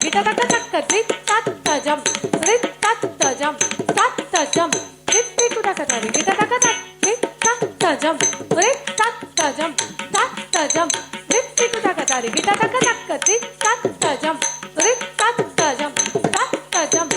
గిటతక తక్క రిత్తజం రిత్తజం తత్తజం రిత్తికుటక తరి గిటతక రిత్తజం రిత్తజం తత్తజం రిత్తికుటక తరి గిటతక తక్క రిత్తజం రిత్తజం తత్తజం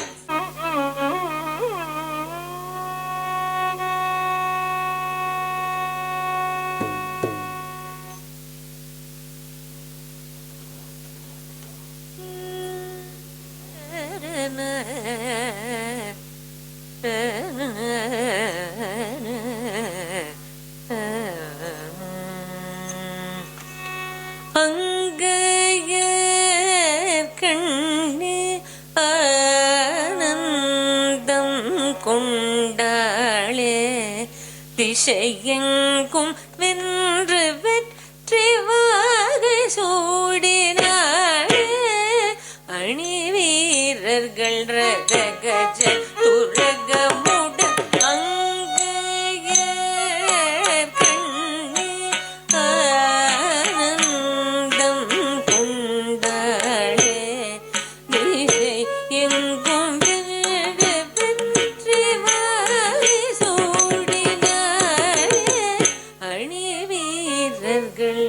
அங்கைய கண்ணி ஆனந்தம் கொண்டாளே திசையெங்கும் வென்று வெற்றி வாகை சூடினாளே அணி வீரர்கள் ரத கஜ துரகமுடன் அங்கைய கண்ணி ஆனந்தம் கொண்டாளே திசை எங்கும் வென்று வெற்றி வாகை சூடினாளே அணி வீரர்கள்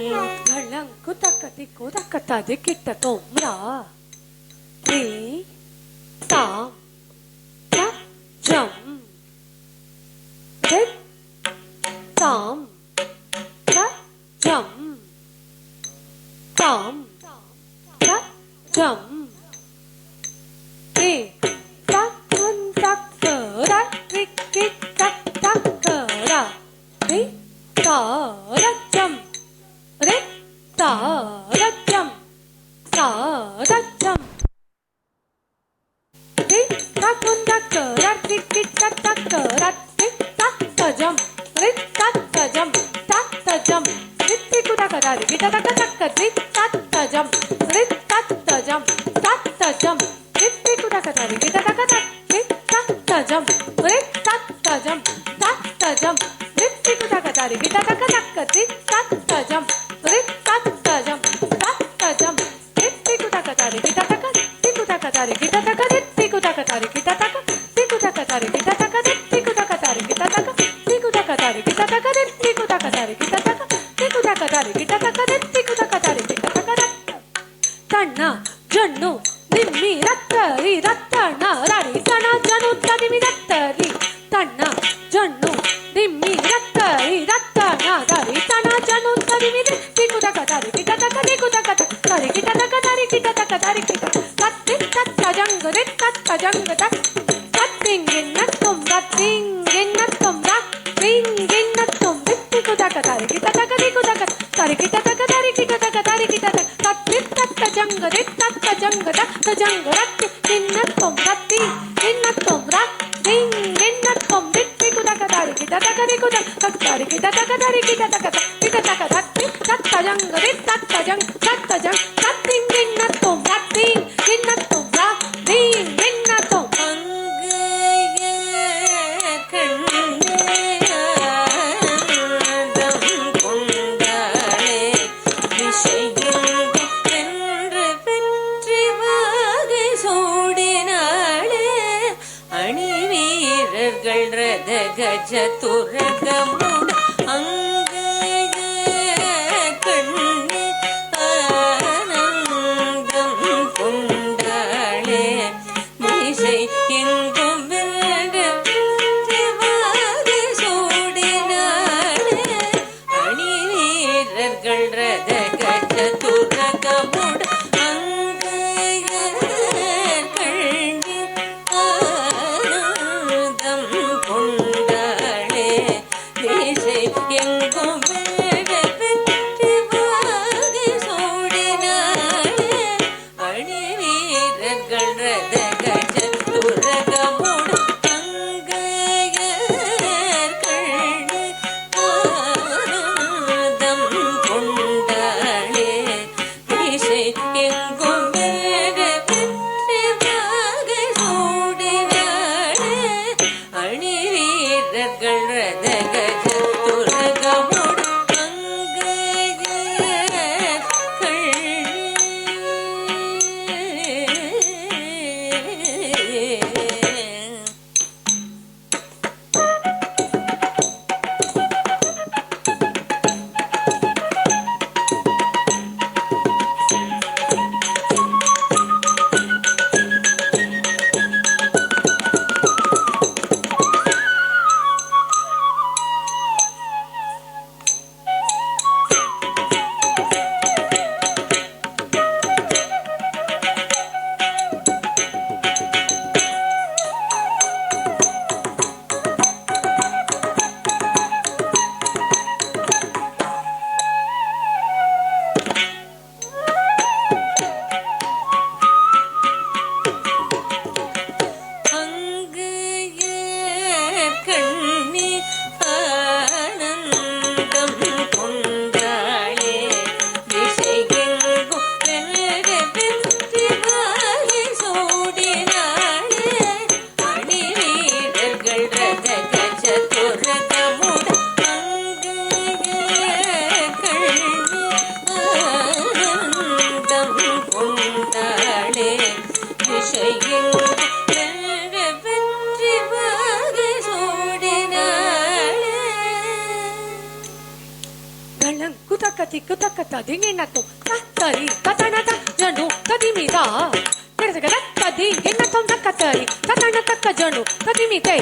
கள்ளங்கு தக்கதிக்கு தக்கத்தது கிட்ட தோம்ரா ரி தாம் ஜம் ரித் தாம் ஜம் தாம் ஜம் ரே தக்குன் தக்கர ரிக்கி தக்கர ரி தாரஜம் ரி தாரஜம் தாரஜம் ரி தக்குன் தக்கர ரிக்கி தக்கர ரி தக்கஜம் ரி தக்கஜம் தக்கஜம் ரித்திகுடகர ரிகிடதக தக்க ரி தக்கஜம் ரி தக்கஜம் தக்கஜம் ரித்திகுடகர ரிகிடதக தக்க ரி தக்கஜம் ரி தக்கஜம் தக்கஜம் ரித்திகுடகர ரிகிடதக தக்க ரி தக்கஜம் ரி தக்கஜம் தக்கஜம் ரித்திகுடகர ரிகிடதக ரித்திகுடகர ரிகிடதக ரித்திகுடகர ரிகிடதக ரித்திகுடகர ரிகிடதக ரித்திகுடகர ரிகிடதக ரித்திகுடகர ரிகிடதக ரித்திகுடகர ரிகிடதக ரித்திகுடகர ரிகிடதக ரித்திகுடகர ரிகிடதக தண்ண ஜன்னு நிம்மி ரத்தரி ரத்தன ரரி தன ஜனு ததிமி ரத்தரி தண்ண ஜன்னு நிம்மி ரத்தரி ரத்தன ரரி தன ஜனு ததிமி ரித்திகுடகர ரிகிடதக ரிகிடதக ரிகிடதக ரிகிடதக ரிகிடதக தத்தி தத்தஜங்க ரித்தஜங்க தத்திங்கின்னத்தும் தத்திங்கின்னத்தும் தத்திங்கின்னத்தும் ரித்திகுடகர ரிகிடதக ரிகிடதக ரிகிடதக ரிகிடதக ரிகிடதக தத்தி தத்தஜங்க ரித்தஜங்க தத்தஜங்க ரத்தி கின்னத்தும் ரத்தி கின்னத்தும் ரத்திங்கின்னத்தும் ரித்திகுடகர ரிகிடதக ரிகிடதக ரிகிடதக ரிகிடதக ரிகிடதக தத்தி தத்தஜங்க ரித்தஜங்க தத்தஜங்க தத்திங்கின்னத்தும் ரத்திங்கின்னத்தும் ரத்திங்கின்னத்தும் அங்கைய கண்ணி ஆனந்தம் கொண்டாளே திசையெங்கும் வென்று வெற்றி வாகை சூடினாளே அணி வீரர்கள் ரத கஜ துரகமுடன் அங்கைய கண்ணி ஆனந்தம் கொண்டாளே திசை எங்கும் வென்று வெற்றி வாகை சூடினாளே அணி வீரர்கள் ரத கஜ துரகமுடன் அங்கைய கண்ணி ஆனந்தம் கொண்டாளே திசை எங்கும் வென்று வெற்றி வாகை சூடினாளே அணி வீரர்கள் ரத கஜ துரகமுடன் அங்கைய கண்ணி ஆனந்தம் கொண்டாளே திசை எங்கும் வென்று வெற்றி வாகை சூடினாளே அணி வீரர்கள் ரத கஜ துரகமுடன் அங்கைய கண்ணி ததிங்கினத்தும் தத்தரி ததனத ஜனு ததிமிதா கிடதக ததிங்கினத்தும் தக்கத்தரி ததன தக்க ஜனு ததிமிதை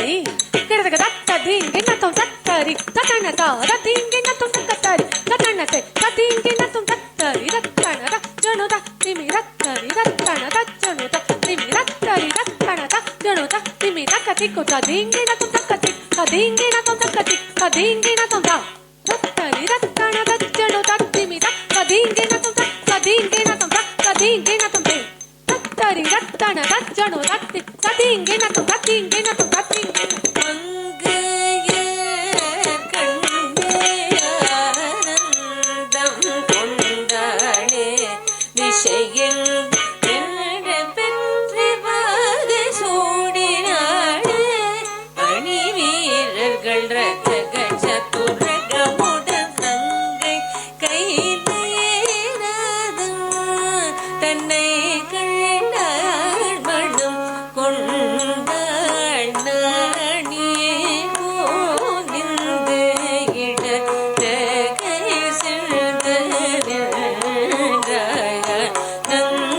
கிடதக ததிங்கினத்தும் தத்தரி ததனத ததிங்கினத்தும் தக்கத்தரி ததனதை ததிங்கினத்தும் தத்தரி ததனத ஜனு ததிமிரத்தரி ததனத ஜனு ததிமிரத்தரி ததனத ஜனு ததிமிரக்கதிக்கு ததிங்கினத்தும் தக்கதி ததிங்கினத்தும் தக்கதி ததிங்கினத்தும் தா தத்தரி தத்தனத ஜனு ததிமித ததிங்கினத்தும் ததிங்கினத்தும் ததிங்கினத்தும் தே தத்தரி தத்தனத ஜனு ததி ததிங்கினத்தும் ததிங்கினத்தும் ததிங்கினத்தும் மங்கையர் கண்ணே ஆனந்தம் கொண்டாளே திசையில் வென்று பெற்று வாகை சூடினாளே அணி வீரர்கள் ரத கஜ துரகமுடன் சங்கை கையிலேறாதும் தன்னை கண்டாள் மனம் கொண்டாள் நாணியே போனிந்து இடகை செல்தறிந்தாள் நங்கை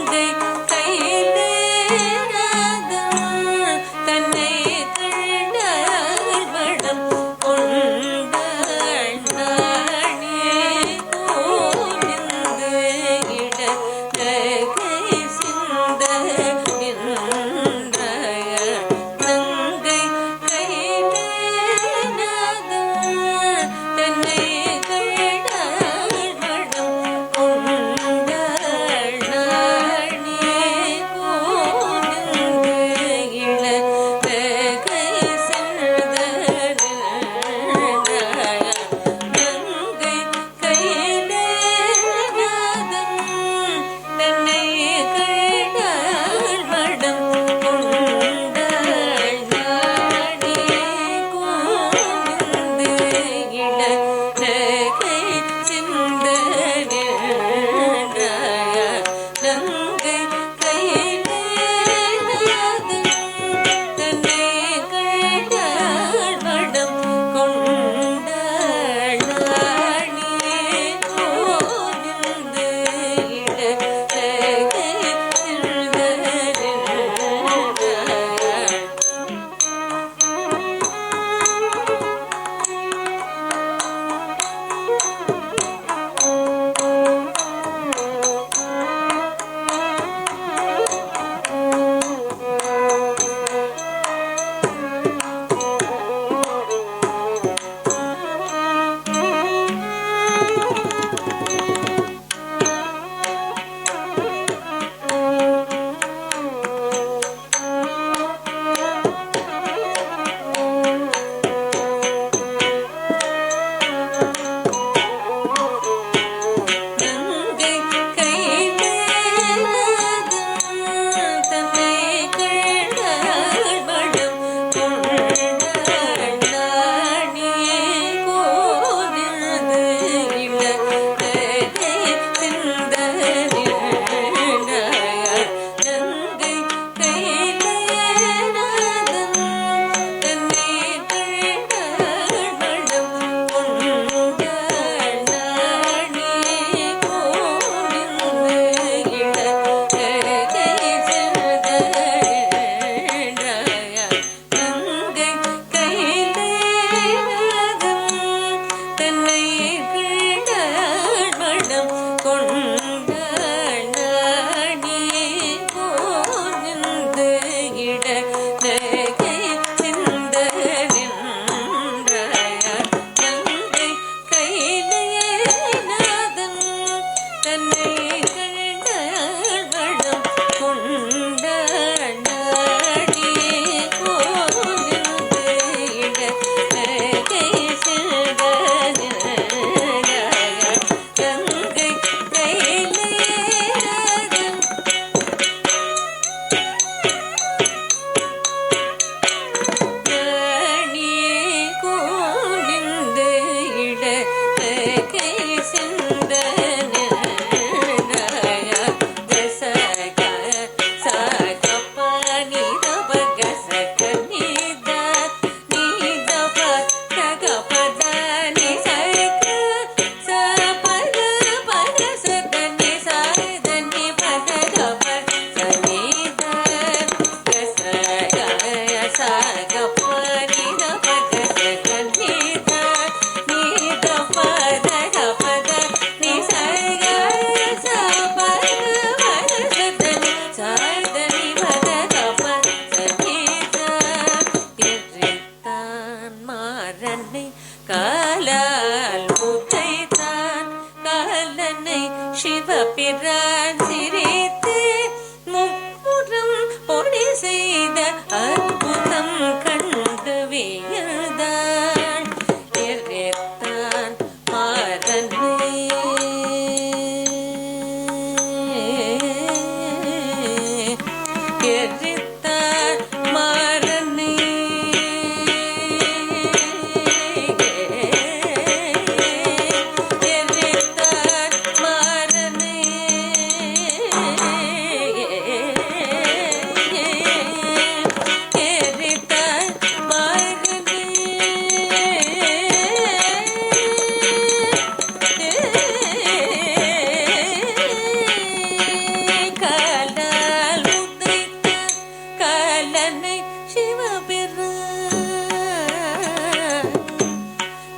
அற்புதம் கண்டு வியந்தான் எரித்தான் மாறனை எரித்தான் மாறனை எரித்தான் மாறனை எரித்தான் மாறனை காலால் உதைத்த காலனை சிவபிரான்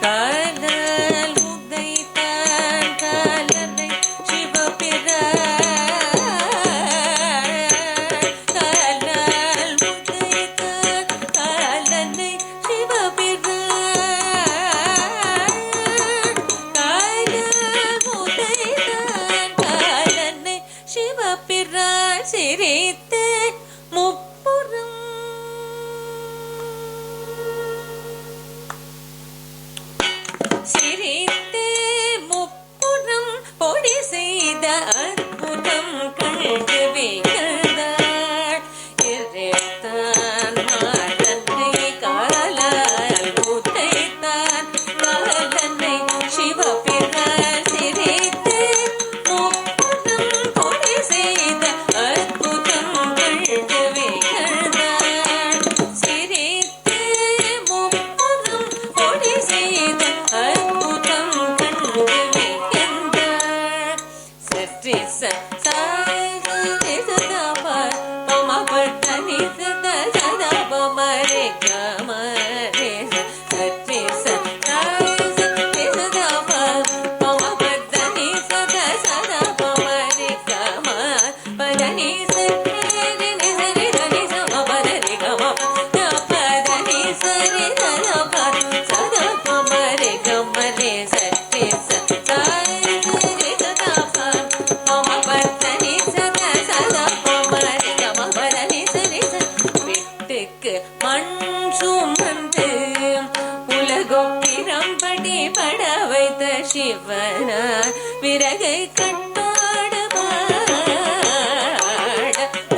காலால் உதைத்தான் காலனை சிவபிரான் காலால் உதைத்தான் காலனை சிவபிரான் காலால் உதைத்தான் காலனை சிவபிரான் சிரித்த முப்புறம் சிரித்து முப்புறம் பொடி செய்த அற்புதம் கண்டு வியந்தாள் எரித்தான் மாறனை காலால் உதைத்தான் காலனை சிவபிரான் சிரித்து முப்புறம் பொடி செய்த அற்புதம் கண்டு வியந்தாள் சிரித்து முப்புறம் பொடி செய்த அற்புதம் கண்டு வியந்தாள் சற்றி சதா பமபட்டனி சதா சதா பமரே கமரே சற்றி சதா சதா பமபட்டனி சதா சதா பமரே கமர் பதனி சரி சரி தனி சம பதனி கம பதனி சரி சதா சதா பமரே கமரே சற்றி சதா சரி சதா பமபட்டனி சதா சதா பமரே கம பதனி சரி விட்டுக்கு மண் சுமந்து உலகொப்பிரம்படி பட வைத்த சிவனார் விறகை கட்டாடு பாட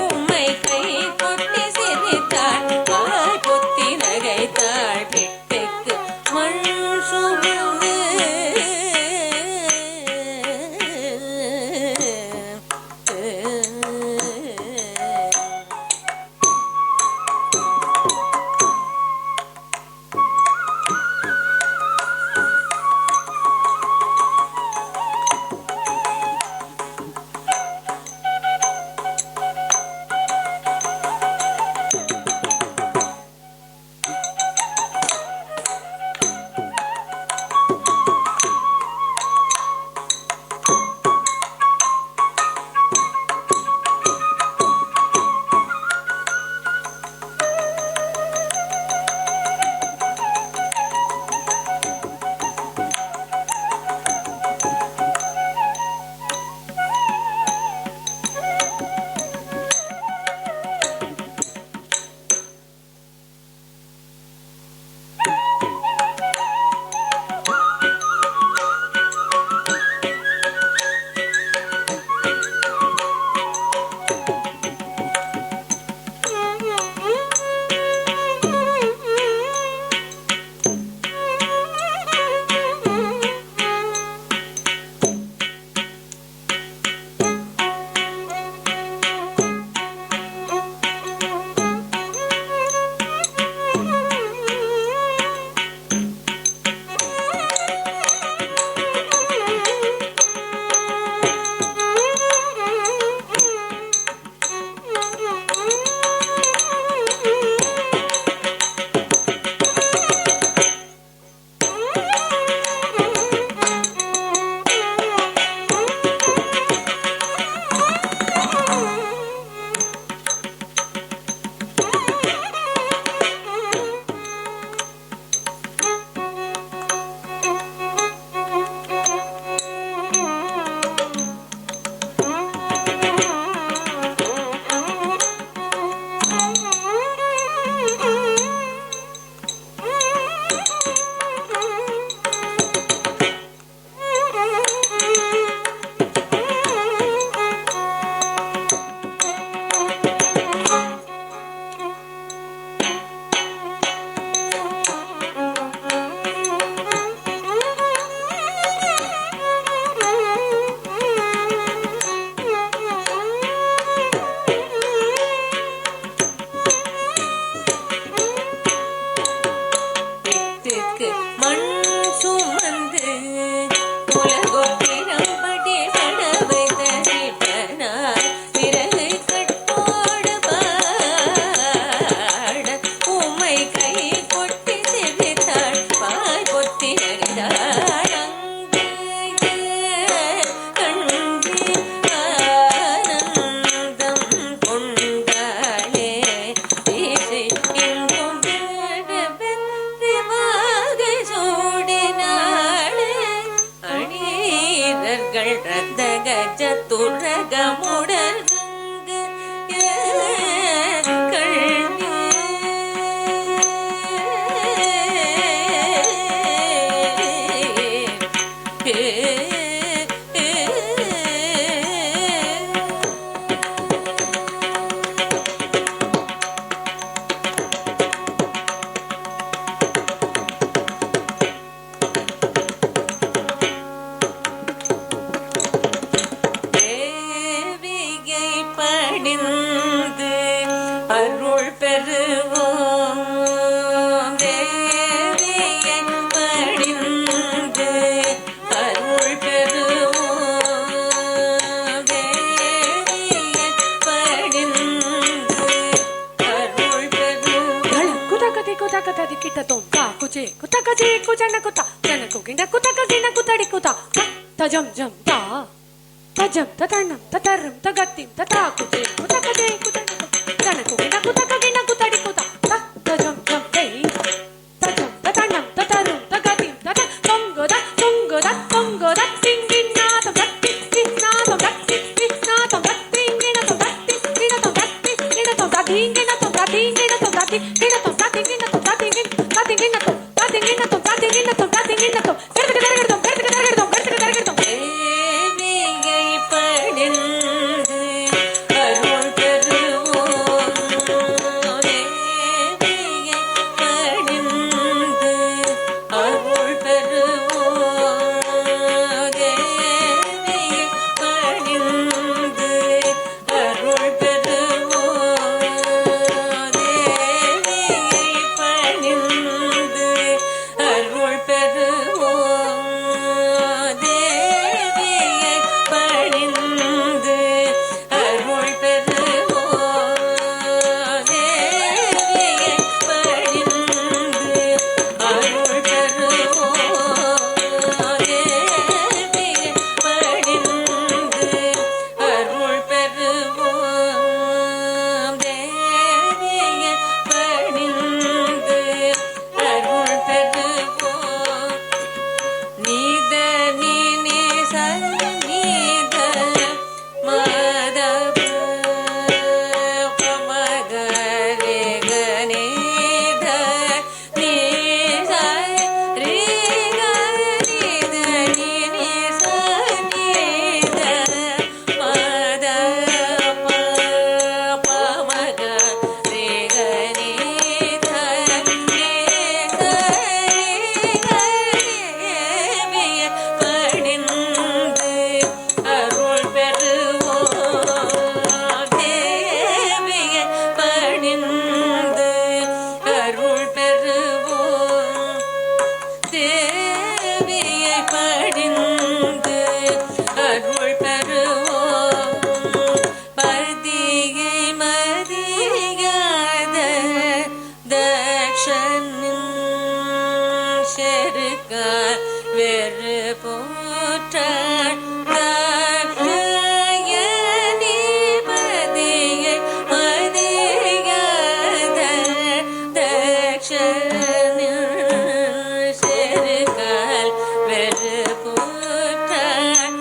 உம்மை கை கொட்டி சிரித்தாள் கால் பொத்தி நகைத்தாள் விட்டுக்கு மண் சுமந்து பெறுவோம் தேவியை பணிந்து அருள் பெறுவோம் தேவியை பணிந்து அருள் பெறுவோம் குதகதி குதகதி கிட்டத்தோம் குச்சே குத்தகஜி குஜன குத்த ஜனக்கு கிண்ட குத்தகஜின குத்தடி குத்த தஜம் ஜம் தா தஜம் ததனம் ததரம் தகத்திம் ததா குச்சே குத்தகஜி குஜன ஜனக்கு கிண்ட குத்தகஜின குத்தடி குத்த தஜம் ஜம் தே தஜம் ததனம் ததரம் தகத்திம் தத சொங்கோத சொங்கோத சொங்கோத சிங்கிநாதம் தத்தி சிநாதம் தத்தி சிநாதம் தத்தி கிணதம் தத்தி கிணதம் தத்தி கிணதம் தத்தி கிணதம் தத்தி கிணதம் தத்தி கிணதம் தத்தி கிணதம் தத்தி கிணதம் தேவியை பணிந்து அருள் பெறுவோம் தேவியை பணிந்து அருள் பெறுவோம் தேவியை பணிந்து அருள் பெறுவோம் தேவியை பணிந்து அருள் பெறுவோம் தேவியை பணிந்து அருள் பெறுவோம் தேவியை பணிந்து அருள் பெறுவோம் தேவியை பணிந்து அருள் பெறுவோம் தேவியை பணிந்து அருள் பெறுவோம் நீத நீ சநீத மதப பமகரே கணேத நீத ரே கணேத நீ சநீத மத பமகரே கணேத நீ தேவியை பணிந்து அருள் பெறுவோம் தேவியை பணிந்து அருள் பெறுவோம் தேவியை பணிந்து அருள் பெறுவோம் பதியை மதியாத தக்ஷனின் செருக்கார் வெறு போற்றார் தாட்சாயணி பதியை மதியாத தக்ஷனின் செருக்கார் வெறு போற்றார்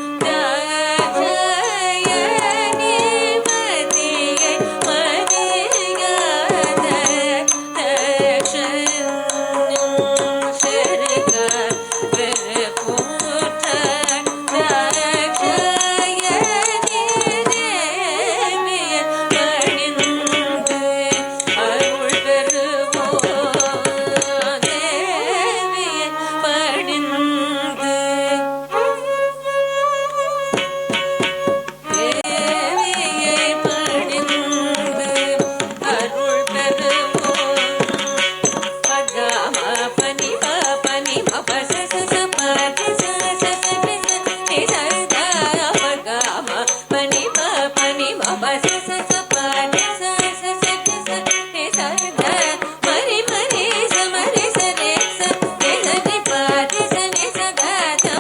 தாட்சாயணி பதியை மதியாத தக்ஷனின் செருக்கார் வெறு போற்றார் தாட்சாயணி தேவியை பணிந்து அருள் பெறுவோம் தேவியை பணிந்து தேவியை பணிந்து அருள் பெறுவோம் பகாம பனி பனி பச ச பதி ச ச நி ச நி சதா பகாம பனி பனி பச ச பதி ச ச நி ச நி சதா மரி மரி ச மரி ச ரே ச நி ச நி பதி ச நி சதா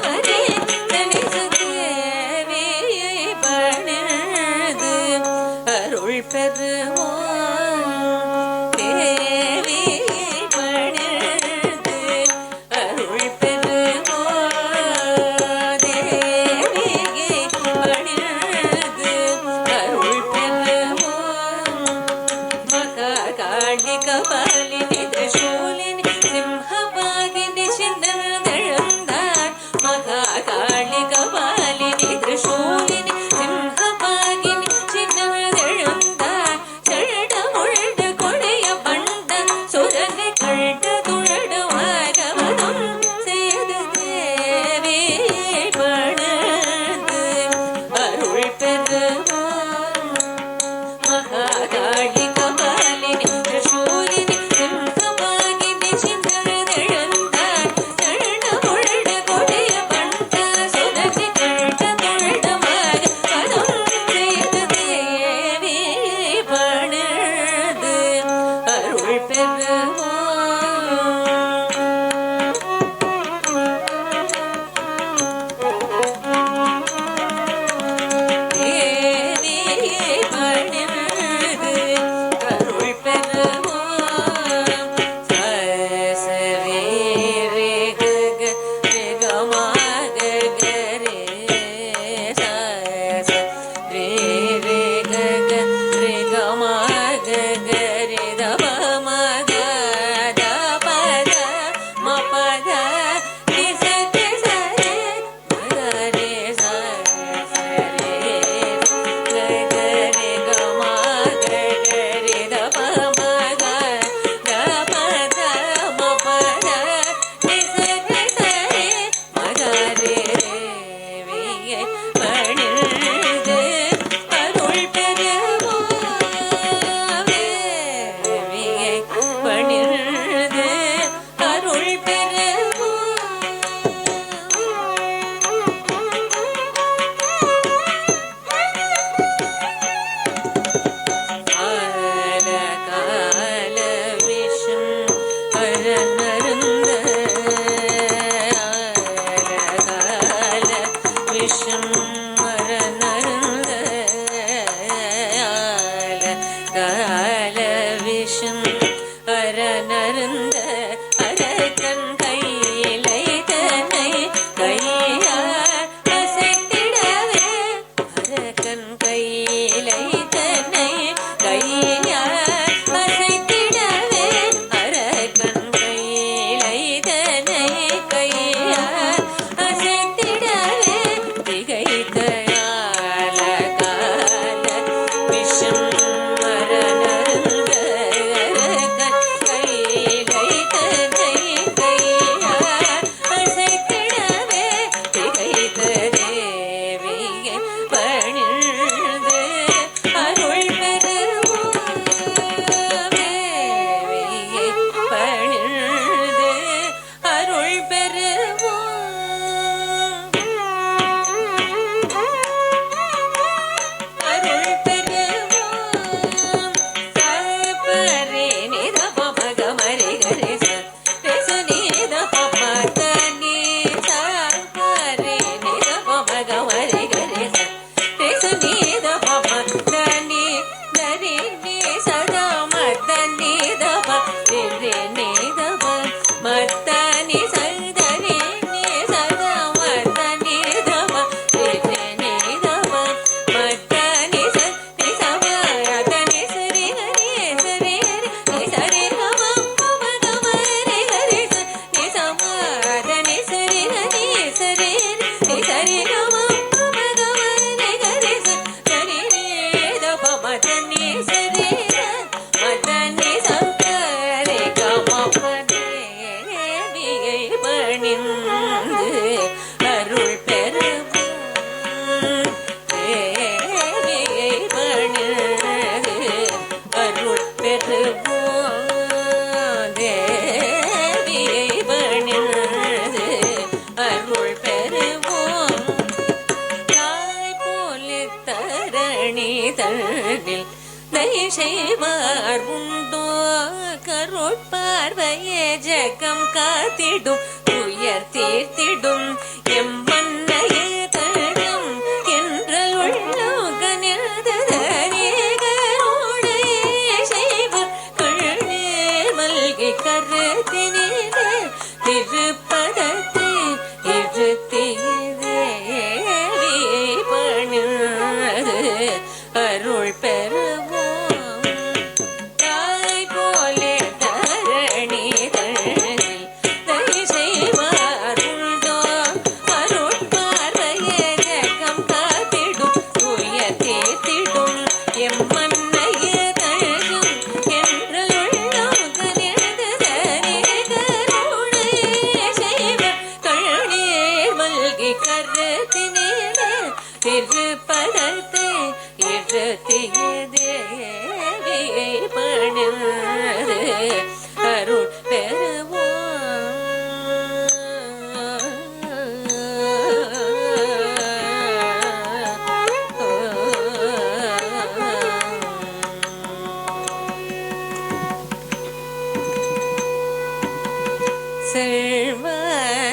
மரி ச நி ச தேவியை பணிந்து அருள் பெறுவோம் தேவியை பணிந்து அருள் பெறுவோம் தேவியை பணிந்து அருள் பெறுவோம் மகாகாளி கபாலினி திரிசூலினி சிம்ஹவாகினி சின்னதழந்தார் மகாகாளி கபாலினி திரிசூலினி சிம்ஹவாகினி சின்னதழந்தார் சழடமுழடு கொடைய பண்ட சுரனை கண்ட துழடு வாகவதம் செய்து தேவியை பணிந்து அருள் பெறுவோம் மகாகாளி கபாலினி கையால விஷம் அரணருந்த அரக்கன் கையிலை தன்னை கையால் அசைத்திடவே அரக்கன் கையிலை தன்னை கையால் அசைத்திடவே அரக்கன் கையிலை தன்னை கையால் அசைத்திடவே திகைத்த செய்வார் உண்டோ கருட்பார்வையே ஜகம் காத்திடும் உயர் தீர்த்திடும் எம்மன்னையே தடம் என்ற உள்ளோகனில் செய்வார் கண்ணே மல்கி கருத்தினே திருப்பதத்தை இருத்தீதே பணிது அருள் பெறுவோம் தாய் போலே தரணி தரணில் தயை செய்வார் உண்டோ அருட்பார்வையே ஜகம் காத்திடும் உயர் தேத்திடும் எம்மன்னையே தழுகும் என்ற உள்ளோகனில் கருணையே செய்வார் கண்ணீர் மல்கி கருத்தினே திருப்பதத்தை தேவியை பணிது அருள் பெறுவோம்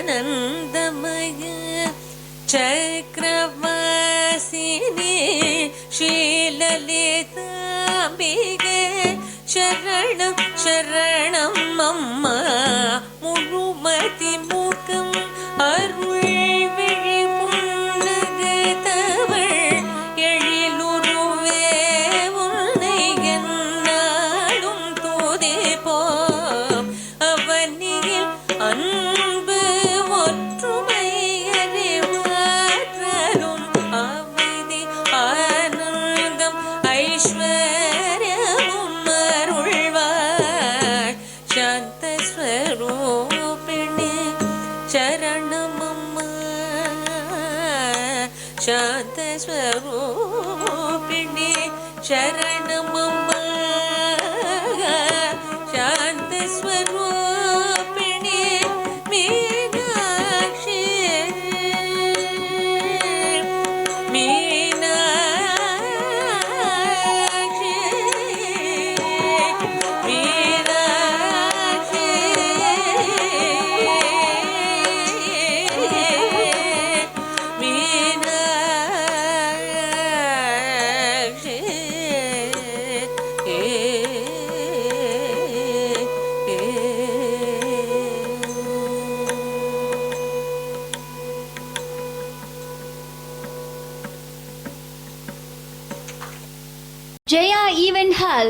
செல்வானந்தமய சக்கரவாசினி ஸ்ரீலலிதாம்பிகே சரணம் சரணம் அம்மா முழுமதி முகம் அருள் விழி புன்னகை தவள் எழிலுருவே உன்னை என்னாலும் துதிப்போம் அவனியில் அன்பு ஒற்றுமை அறிவாற்றலும் அமைதி ஆனந்தம் ஐஸ்வர்யமும் அருள்வாய் சாந்த ஸ்வரூபிணி சரணமம்மா சாந்த ஸ்வரூபிணி சரணமம்மா சாந்த ஸ்வரூபிணி Meenakshi Meenakshi Meenakshi Meenakshi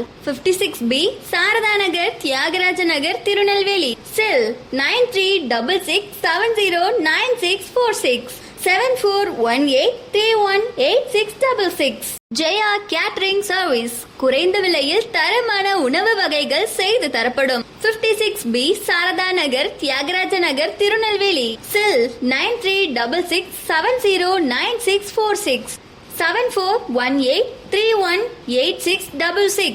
Hall, 56B, Sarada Nagar, Tyagaraja Nagar, Tirunelveli. Cell 9366709646 7418318666. Jaya catering service. குறைந்த விலையில் தரமான உணவு வகைகள் செய்து தரப்படும். 56B, சாரதா நகர், தியாகராஜ நகர், திருநெல்வேலி. செல் 9366709646 7418318666.